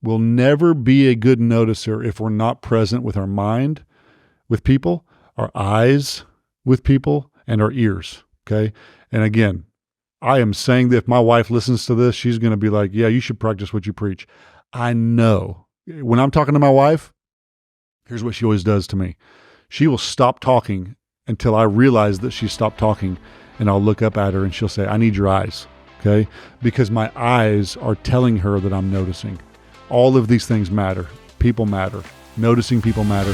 We'll never be a good noticer if we're not present with our mind, with people, our eyes with people, and our ears. Okay. And again, I am saying that if my wife listens to this, she's going to be like, yeah, you should practice what you preach. I know when I'm talking to my wife, here's what she always does to me. She will stop talking until I realize that she stopped talking, and I'll look up at her and she'll say, I need your eyes. Okay. Because my eyes are telling her that I'm noticing. All of these things matter. People matter. Noticing people matter.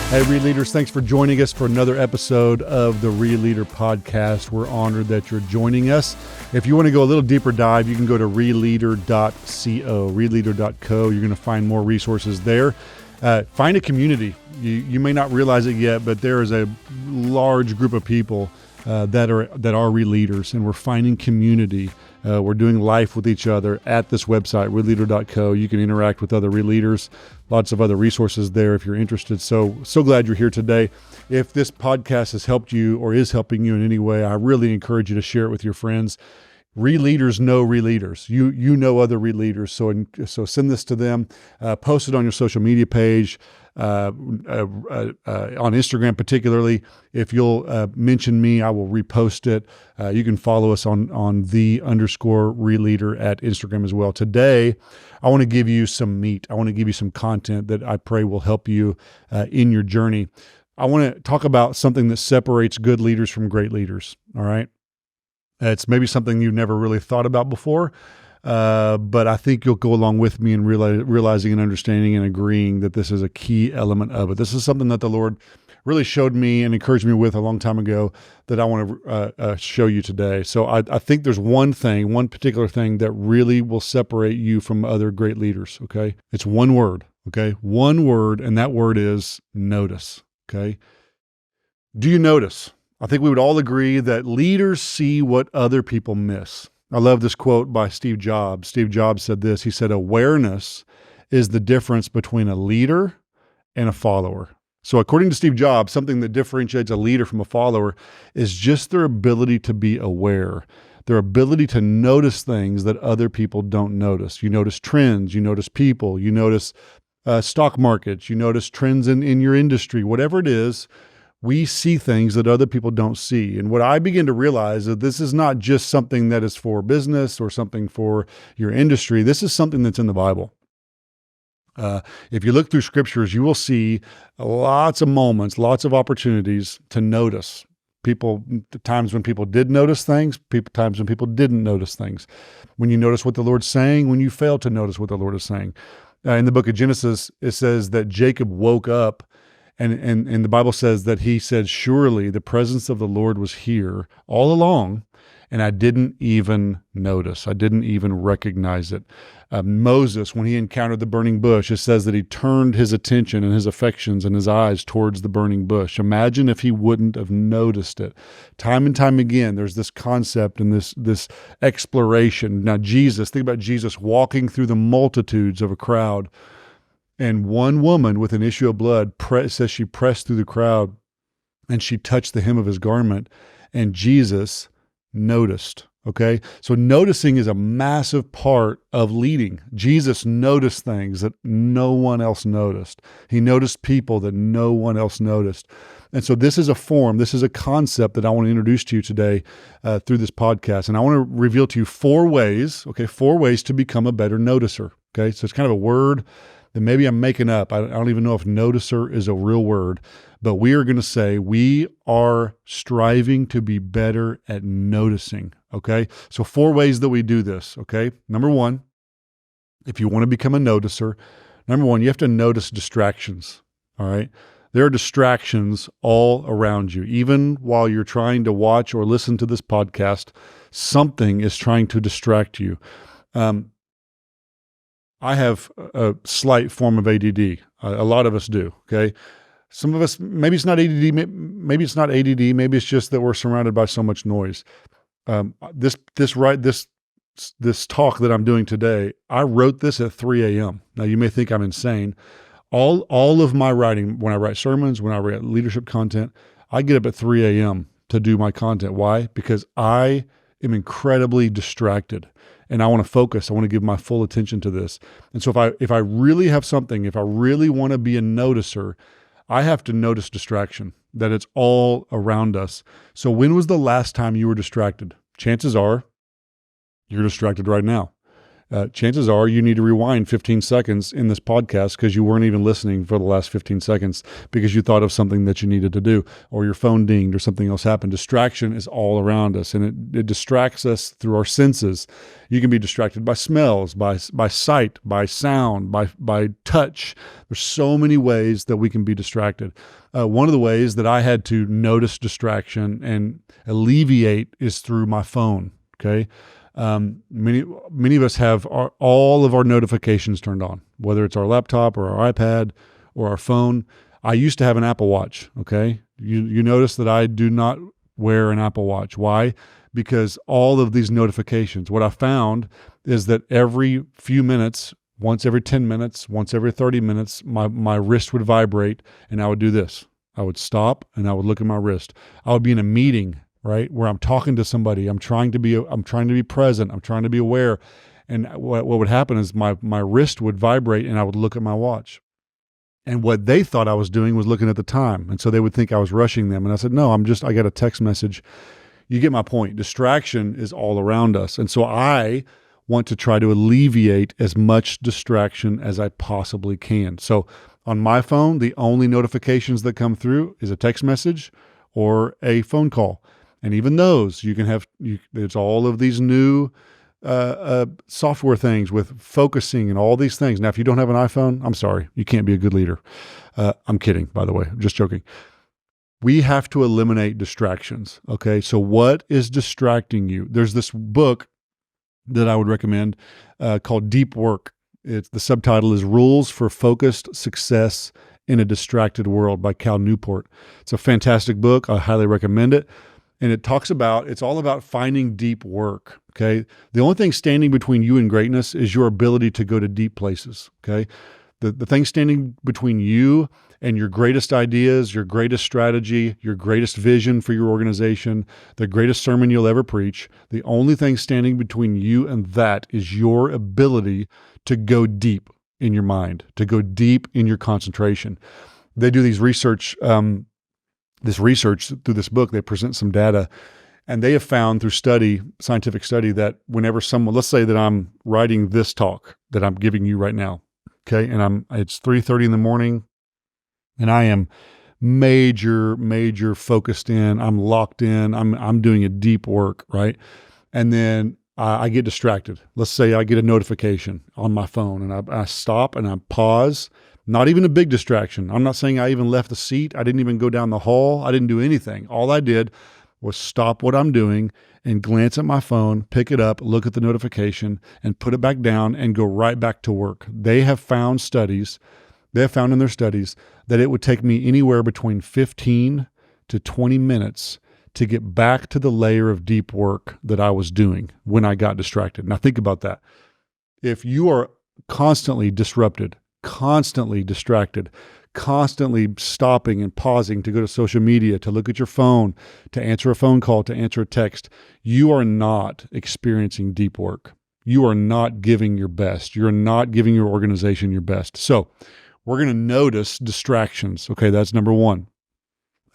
Hey, ReLeaders, thanks for joining us for another episode of the ReLeader podcast. We're honored that you're joining us. If you want to go a little deeper dive, you can go to ReLeader.co, ReLeader.co. You're going to find more resources there. Find a community. You may not realize it yet, but there is a large group of people that are ReLeaders, and we're finding community. We're doing life with each other at this website, ReLeader.co. You can interact with other ReLeaders, lots of other resources there if you're interested. So glad you're here today. If this podcast has helped you or is helping you in any way, I really encourage you to share it with your friends. ReLeaders know ReLeaders. You know other ReLeaders, so send this to them. Post it on your social media page, on Instagram particularly. If you'll mention me, I will repost it. You can follow us on _ReLeader at Instagram as well. Today, I want to give you some meat. I want to give you some content that I pray will help you in your journey. I want to talk about something that separates good leaders from great leaders. All right. It's maybe something you've never really thought about before, but I think you'll go along with me in realizing and understanding and agreeing that this is a key element of it. This is something that the Lord really showed me and encouraged me with a long time ago that I want to show you today. So I think there's one particular thing that really will separate you from other great leaders, okay? It's one word, okay? One word, and that word is notice, okay? Do you notice? I think we would all agree that leaders see what other people miss. I love this quote by Steve Jobs. Steve Jobs said this. He said, awareness is the difference between a leader and a follower. So according to Steve Jobs, something that differentiates a leader from a follower is just their ability to be aware, their ability to notice things that other people don't notice. You notice trends, you notice people, you notice stock markets, you notice trends in your industry, whatever it is. We see things that other people don't see. And what I begin to realize is that this is not just something that is for business or something for your industry. This is something that's in the Bible. If you look through scriptures, you will see lots of moments, lots of opportunities to notice people, times when people did notice things, times when people didn't notice things. When you notice what the Lord's saying, when you fail to notice what the Lord is saying. In the book of Genesis, it says that Jacob woke up and the Bible says that he said, surely the presence of the Lord was here all along, and I didn't even notice. I didn't even recognize it. Moses, when he encountered the burning bush, it says that he turned his attention and his affections and his eyes towards the burning bush. Imagine if he wouldn't have noticed it. Time and time again, there's this concept and this exploration. Now, think about Jesus walking through the multitudes of a crowd. And one woman with an issue of blood says she pressed through the crowd and she touched the hem of his garment, and Jesus noticed. Okay. So noticing is a massive part of leading. Jesus noticed things that no one else noticed. He noticed people that no one else noticed. And so this is a concept that I want to introduce to you today through this podcast. And I want to reveal to you 4 ways to become a better noticer. Okay. So it's kind of a word that maybe I'm making up. I don't even know if noticer is a real word, but we are going to say we are striving to be better at noticing, okay? So 4 ways that we do this, okay? Number 1, if you want to become a noticer, you have to notice distractions, all right? There are distractions all around you. Even while you're trying to watch or listen to this podcast, something is trying to distract you. I have a slight form of ADD. A lot of us do, okay? Some of us, maybe it's not ADD, maybe it's just that we're surrounded by so much noise. This talk that I'm doing today, I wrote this at 3 a.m. Now, you may think I'm insane. All of my writing, when I write sermons, when I write leadership content, I get up at 3 a.m. to do my content. Why? Because I am incredibly distracted and I want to focus. I want to give my full attention to this. And so if I really have something, if I really want to be a noticer, I have to notice distraction, that it's all around us. So when was the last time you were distracted? Chances are you're distracted right now. Chances are you need to rewind 15 seconds in this podcast because you weren't even listening for the last 15 seconds because you thought of something that you needed to do, or your phone dinged or something else happened. Distraction is all around us, and it distracts us through our senses. You can be distracted by smells, by sight, by sound, by touch. There's so many ways that we can be distracted. One of the ways that I had to notice distraction and alleviate is through my phone, okay? Many of us have all of our notifications turned on, whether it's our laptop or our iPad or our phone. I used to have an Apple Watch. Okay. You notice that I do not wear an Apple Watch. Why? Because all of these notifications, what I found is that every few minutes, once every 10 minutes, once every 30 minutes, my wrist would vibrate and I would do this. I would stop and I would look at my wrist. I would be in a meeting, right, where I'm talking to somebody. I'm trying to be present. I'm trying to be aware. And what would happen is my wrist would vibrate and I would look at my watch. And what they thought I was doing was looking at the time. And so they would think I was rushing them. And I said, no, I got a text message. You get my point. Distraction is all around us. And so I want to try to alleviate as much distraction as I possibly can. So on my phone, the only notifications that come through is a text message or a phone call. And even those, you can have, there's all of these new software things with focusing and all these things. Now, if you don't have an iPhone, I'm sorry, you can't be a good leader. I'm kidding, by the way, I'm just joking. We have to eliminate distractions, okay? So what is distracting you? There's this book that I would recommend called Deep Work. The subtitle is Rules for Focused Success in a Distracted World by Cal Newport. It's a fantastic book. I highly recommend it. And it's all about finding deep work, okay? The only thing standing between you and greatness is your ability to go to deep places, okay? The thing standing between you and your greatest ideas, your greatest strategy, your greatest vision for your organization, the greatest sermon you'll ever preach, the only thing standing between you and that is your ability to go deep in your mind, to go deep in your concentration. They do these research through this book. They present some data, and they have found through scientific study, that whenever someone, let's say that I'm writing this talk that I'm giving you right now, okay, and it's 3:30 in the morning, and I am major focused in, I'm locked in, I'm doing a deep work, right? And then I get distracted. Let's say I get a notification on my phone, and I stop and I pause. Not even a big distraction. I'm not saying I even left the seat. I didn't even go down the hall. I didn't do anything. All I did was stop what I'm doing and glance at my phone, pick it up, look at the notification, and put it back down and go right back to work. They have found in their studies that it would take me anywhere between 15 to 20 minutes to get back to the layer of deep work that I was doing when I got distracted. Now think about that. If you are constantly disrupted, constantly distracted, constantly stopping and pausing to go to social media, to look at your phone, to answer a phone call, to answer a text, you are not experiencing deep work. You are not giving your best. You're not giving your organization your best. So we're going to notice distractions. Okay, that's number one.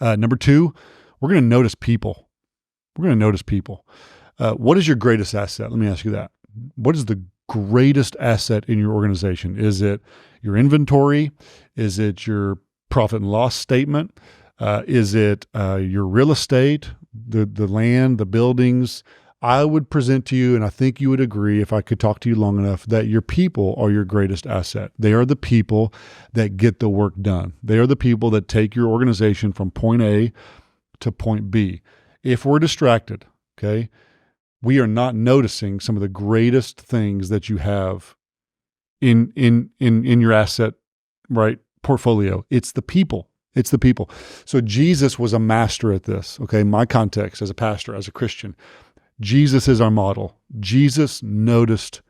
Number two, we're going to notice people. We're going to notice people. What is your greatest asset? Let me ask you that. What is the greatest asset in your organization? Is it your inventory? Is it your profit and loss statement? Is it your real estate, the land, the buildings? I would present to you, and I think you would agree if I could talk to you long enough, that your people are your greatest asset. They are the people that get the work done. They are the people that take your organization from point A to point B. If we're distracted, okay, we are not noticing some of the greatest things that you have in your asset, right, portfolio. It's the people. It's the people. So Jesus was a master at this, okay? My context as a pastor, as a Christian, Jesus is our model. Jesus noticed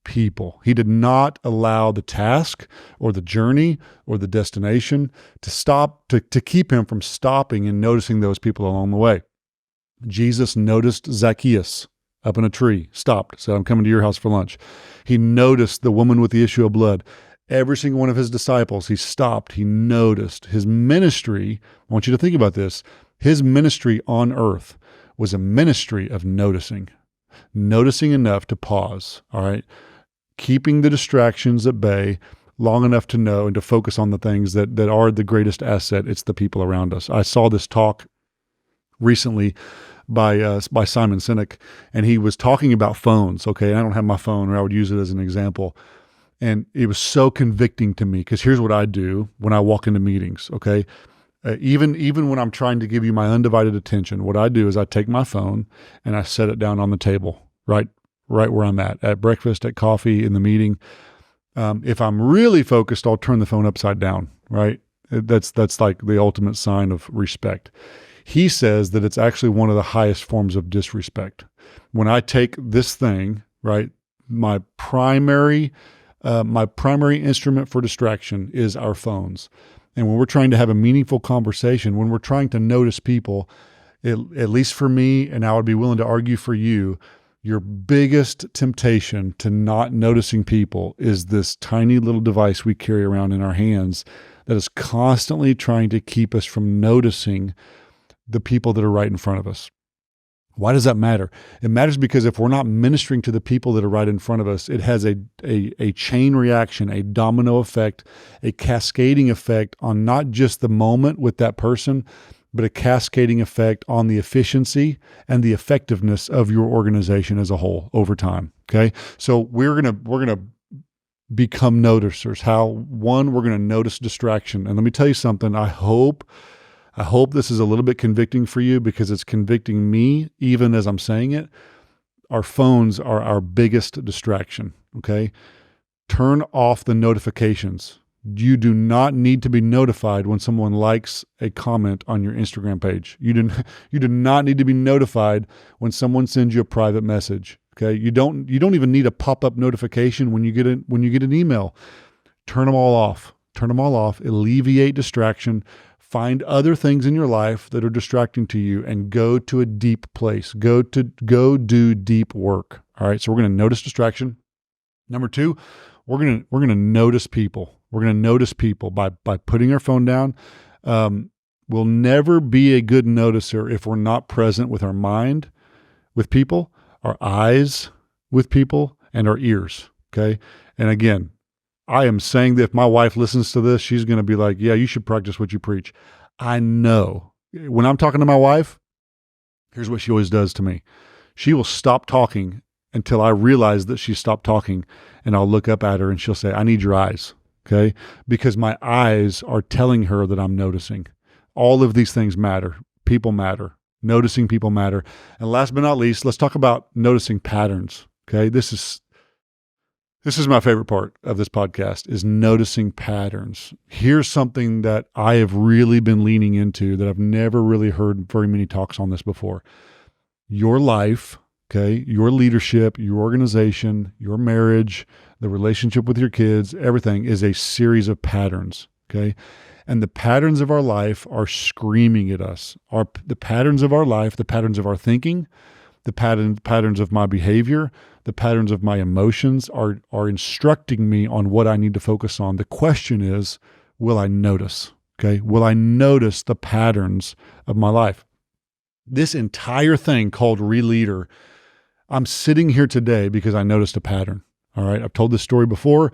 people. He did not allow the task or the journey or the destination to keep him from stopping and noticing those people along the way. Jesus noticed Zacchaeus up in a tree, stopped, said, I'm coming to your house for lunch. He noticed the woman with the issue of blood. Every single one of his disciples, he stopped, he noticed. His ministry, I want you to think about this, his ministry on earth was a ministry of noticing enough to pause, all right? Keeping the distractions at bay long enough to know and to focus on the things that are the greatest asset. It's the people around us. I saw this talk recently by Simon Sinek, and he was talking about phones. Okay, I don't have my phone, or I would use it as an example. And it was so convicting to me, because here's what I do when I walk into meetings. Okay, even when I'm trying to give you my undivided attention, what I do is I take my phone and I set it down on the table, right where I'm at breakfast, at coffee, in the meeting. If I'm really focused, I'll turn the phone upside down, right? That's like the ultimate sign of respect. He says that it's actually one of the highest forms of disrespect. When I take this thing, right, my primary instrument for distraction is our phones. And when we're trying to have a meaningful conversation, when we're trying to notice people, at least for me, and I would be willing to argue for you, your biggest temptation to not noticing people is this tiny little device we carry around in our hands that is constantly trying to keep us from noticing the people that are right in front of us. Why does that matter? It matters because if we're not ministering to the people that are right in front of us, it has a chain reaction, a domino effect, a cascading effect on not just the moment with that person, but a cascading effect on the efficiency and the effectiveness of your organization as a whole over time. Okay. So we're going to become noticers. How? One, we're going to notice distraction. And let me tell you something. I hope this is a little bit convicting for you, because it's convicting me even as I'm saying it. Our phones are our biggest distraction. Okay. Turn off the notifications. You do not need to be notified when someone likes a comment on your Instagram page. You do not need to be notified when someone sends you a private message. Okay. You don't even need a pop-up notification when you get an email. Turn them all off. Turn them all off. Alleviate distraction. Find other things in your life that are distracting to you and go to a deep place. Go do deep work. All right. So we're going to notice distraction. Number two, we're going to notice people. We're going to notice people by putting our phone down. We'll never be a good noticer if we're not present with our mind with people, our eyes with people, and our ears. Okay. And again, I am saying that if my wife listens to this, she's going to be like, yeah, you should practice what you preach. I know. When I'm talking to my wife, here's what she always does to me. She will stop talking until I realize that she stopped talking, and I'll look up at her and she'll say, I need your eyes. Okay. Because my eyes are telling her that I'm noticing. All of these things matter. People matter. Noticing people matter. And last but not least, let's talk about noticing patterns. Okay. This is my favorite part of this podcast, is noticing patterns. Here's something that I have really been leaning into that I've never really heard very many talks on this before. Your life, okay, your leadership, your organization, your marriage, the relationship with your kids, everything is a series of patterns, okay? And the patterns of our life are screaming at us. The patterns of our life, the patterns of our thinking, the patterns of my behavior, the patterns of my emotions are instructing me on what I need to focus on. The question is, will I notice? Okay? Will I notice the patterns of my life? This entire thing called ReLeader, I'm sitting here today because I noticed a pattern. All right. I've told this story before,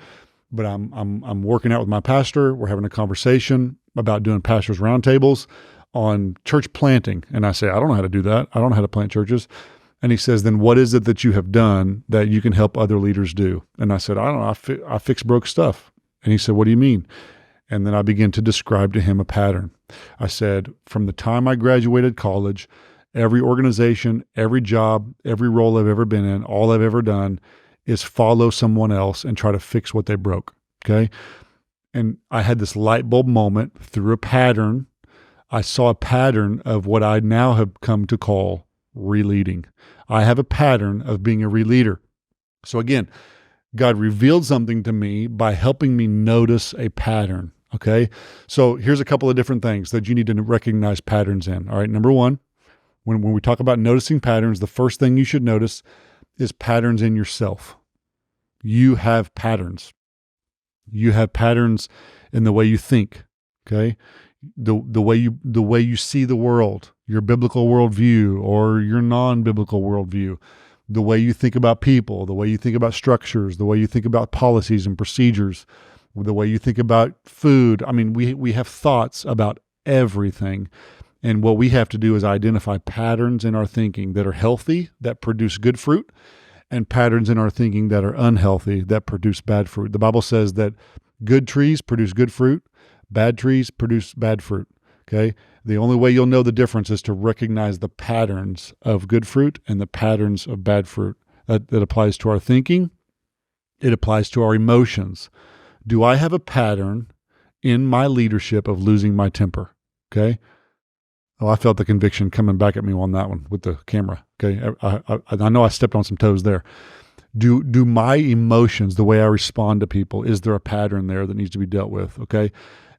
but I'm working out with my pastor. We're having a conversation about doing pastors' roundtables on church planting. And I say, I don't know how to do that. I don't know how to plant churches. And he says, then what is it that you have done that you can help other leaders do? And I said, I don't know. I fix broke stuff. And he said, what do you mean? And then I began to describe to him a pattern. I said, from the time I graduated college, every organization, every job, every role I've ever been in, all I've ever done is follow someone else and try to fix what they broke. Okay. And I had this light bulb moment through a pattern. I saw a pattern of what I now have come to call ReLeading. I have a pattern of being a ReLeader. So again, God revealed something to me by helping me notice a pattern. Okay. So here's a couple of different things that you need to recognize patterns in. All right. Number one, When we talk about noticing patterns, the first thing you should notice is patterns in yourself. You have patterns. You have patterns in the way you think, okay? The way you see the world, your biblical worldview or your non-biblical worldview, the way you think about people, the way you think about structures, the way you think about policies and procedures, the way you think about food. I mean, we have thoughts about everything. And what we have to do is identify patterns in our thinking that are healthy, that produce good fruit, and patterns in our thinking that are unhealthy, that produce bad fruit. The Bible says that good trees produce good fruit, bad trees produce bad fruit, okay? The only way you'll know the difference is to recognize the patterns of good fruit and the patterns of bad fruit. That applies to our thinking. It applies to our emotions. Do I have a pattern in my leadership of losing my temper, okay? Oh, I felt the conviction coming back at me on that one with the camera, okay? I know I stepped on some toes there. Do my emotions, the way I respond to people, is there a pattern there that needs to be dealt with, okay?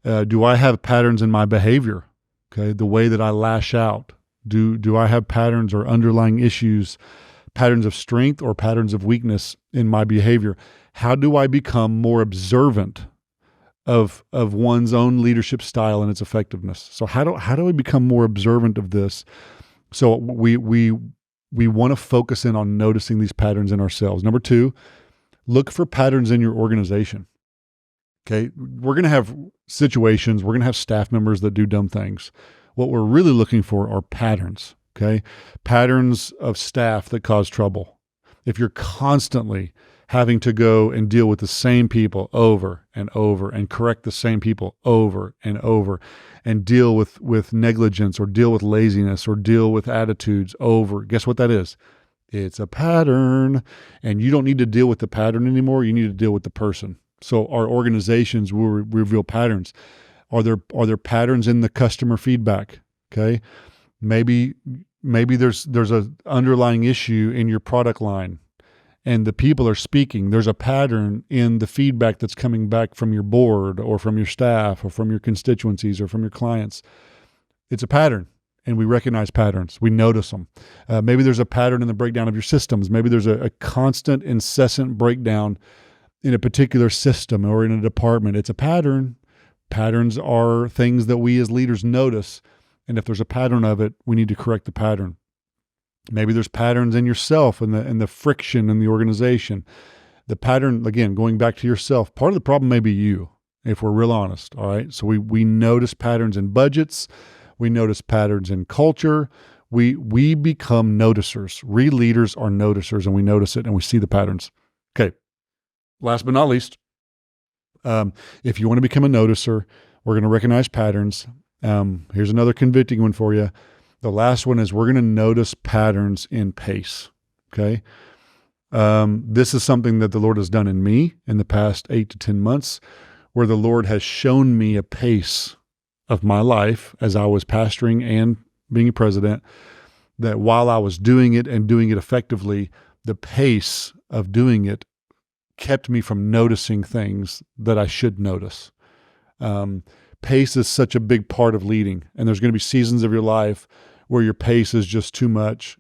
Do I have patterns in my behavior, okay? The way that I lash out. Do I have patterns or underlying issues, patterns of strength or patterns of weakness in my behavior? How do I become more observant of one's own leadership style and its effectiveness? So how do we become more observant of this? So we want to focus in on noticing these patterns in ourselves. Number 2, look for patterns in your organization. Okay, we're going to have situations, we're going to have staff members that do dumb things. What we're really looking for are patterns, okay? Patterns of staff that cause trouble. If you're constantly having to go and deal with the same people over and over and correct the same people over and over and deal with negligence or deal with laziness or deal with attitudes over, guess what that is? It's a pattern, and you don't need to deal with the pattern anymore. You need to deal with the person. So our organizations will reveal patterns. Are there patterns in the customer feedback? Okay, maybe there's a underlying issue in your product line, and the people are speaking. There's a pattern in the feedback that's coming back from your board or from your staff or from your constituencies or from your clients. It's a pattern, and we recognize patterns. We notice them. Maybe there's a pattern in the breakdown of your systems. Maybe there's a constant, incessant breakdown in a particular system or in a department. It's a pattern. Patterns are things that we as leaders notice. And if there's a pattern of it, we need to correct the pattern. Maybe there's patterns in yourself and the friction in the organization. The pattern, again, going back to yourself, part of the problem may be you, if we're real honest. All right. So we notice patterns in budgets. We notice patterns in culture. We become noticers. ReLeaders are noticers, and we notice it and we see the patterns. Okay. Last but not least, if you want to become a noticer, we're going to recognize patterns. Here's another convicting one for you. The last one is we're going to notice patterns in pace, okay? This is something that the Lord has done in me in the past 8 to 10 months, where the Lord has shown me a pace of my life as I was pastoring and being a president, that while I was doing it and doing it effectively, the pace of doing it kept me from noticing things that I should notice. Pace is such a big part of leading, and there's going to be seasons of your life where your pace is just too much.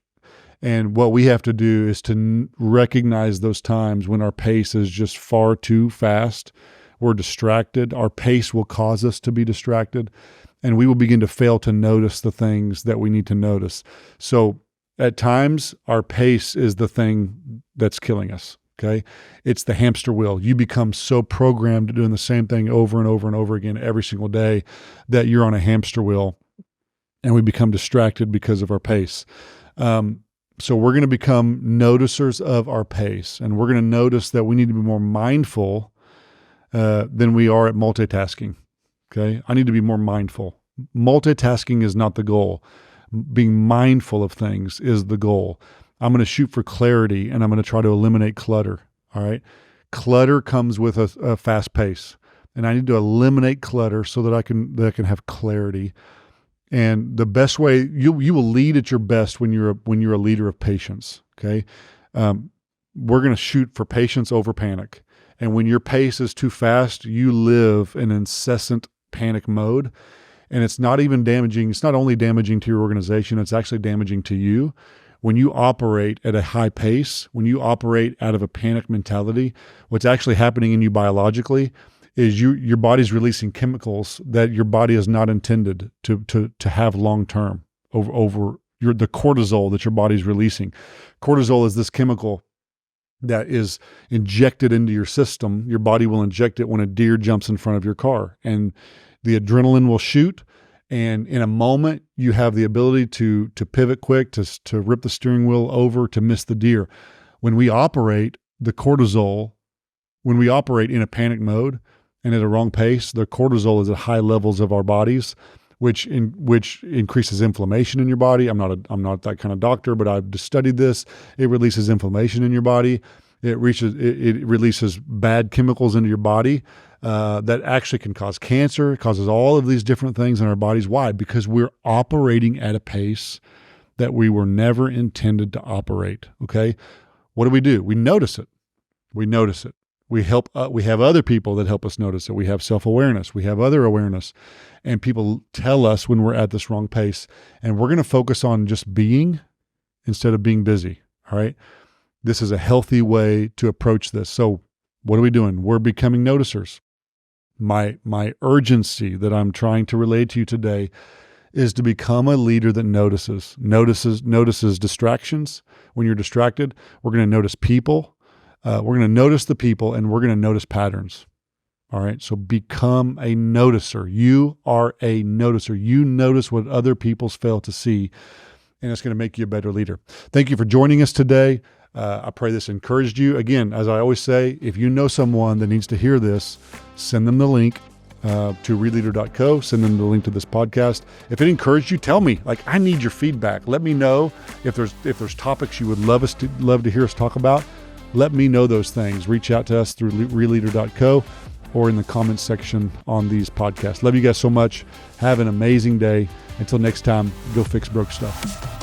And what we have to do is to recognize those times when our pace is just far too fast. We're distracted. Our pace will cause us to be distracted, and we will begin to fail to notice the things that we need to notice. So at times, our pace is the thing that's killing us. Okay. It's the hamster wheel. You become so programmed to doing the same thing over and over and over again every single day that you're on a hamster wheel, and we become distracted because of our pace. So we're going to become noticers of our pace, and we're going to notice that we need to be more mindful than we are at multitasking. Okay. I need to be more mindful. Multitasking is not the goal. Being mindful of things is the goal. I'm going to shoot for clarity, and I'm going to try to eliminate clutter. All right. Clutter comes with a fast pace, and I need to eliminate clutter so that I can have clarity. And the best way you will lead at your best when you're a leader of patience. Okay. We're going to shoot for patience over panic. And when your pace is too fast, you live in incessant panic mode. And it's not even damaging. It's not only damaging to your organization, it's actually damaging to you. When you operate at a high pace, when you operate out of a panic mentality, what's actually happening in you biologically is your body's releasing chemicals that your body is not intended to have long term over the cortisol that your body's releasing. Cortisol is this chemical that is injected into your system. Your body will inject it when a deer jumps in front of your car, and the adrenaline will shoot. And in a moment, you have the ability to pivot quick, to rip the steering wheel over, to miss the deer. When we operate the cortisol, when we operate in a panic mode and at a wrong pace, the cortisol is at high levels of our bodies, which increases inflammation in your body. I'm not that kind of doctor, but I've studied this. It releases inflammation in your body. It releases bad chemicals into your body that actually can cause cancer. It causes all of these different things in our bodies. Why? Because we're operating at a pace that we were never intended to operate. Okay, what do? We notice it. We notice it. We have other people that help us notice it. We have self-awareness. We have other awareness. And people tell us when we're at this wrong pace. And we're going to focus on just being instead of being busy. All right. This is a healthy way to approach this. So what are we doing? We're becoming noticers. My urgency that I'm trying to relay to you today is to become a leader that notices distractions. When you're distracted, we're going to notice people. We're going to notice the people, and we're going to notice patterns. All right. So become a noticer. You are a noticer. You notice what other people fail to see, and it's going to make you a better leader. Thank you for joining us today. I pray this encouraged you. Again, as I always say, if you know someone that needs to hear this, send them the link to ReLeader.co. Send them the link to this podcast. If it encouraged you, tell me. Like, I need your feedback. Let me know if there's topics you would love to hear us talk about. Let me know those things. Reach out to us through ReLeader.co or in the comments section on these podcasts. Love you guys so much. Have an amazing day. Until next time, go fix broke stuff.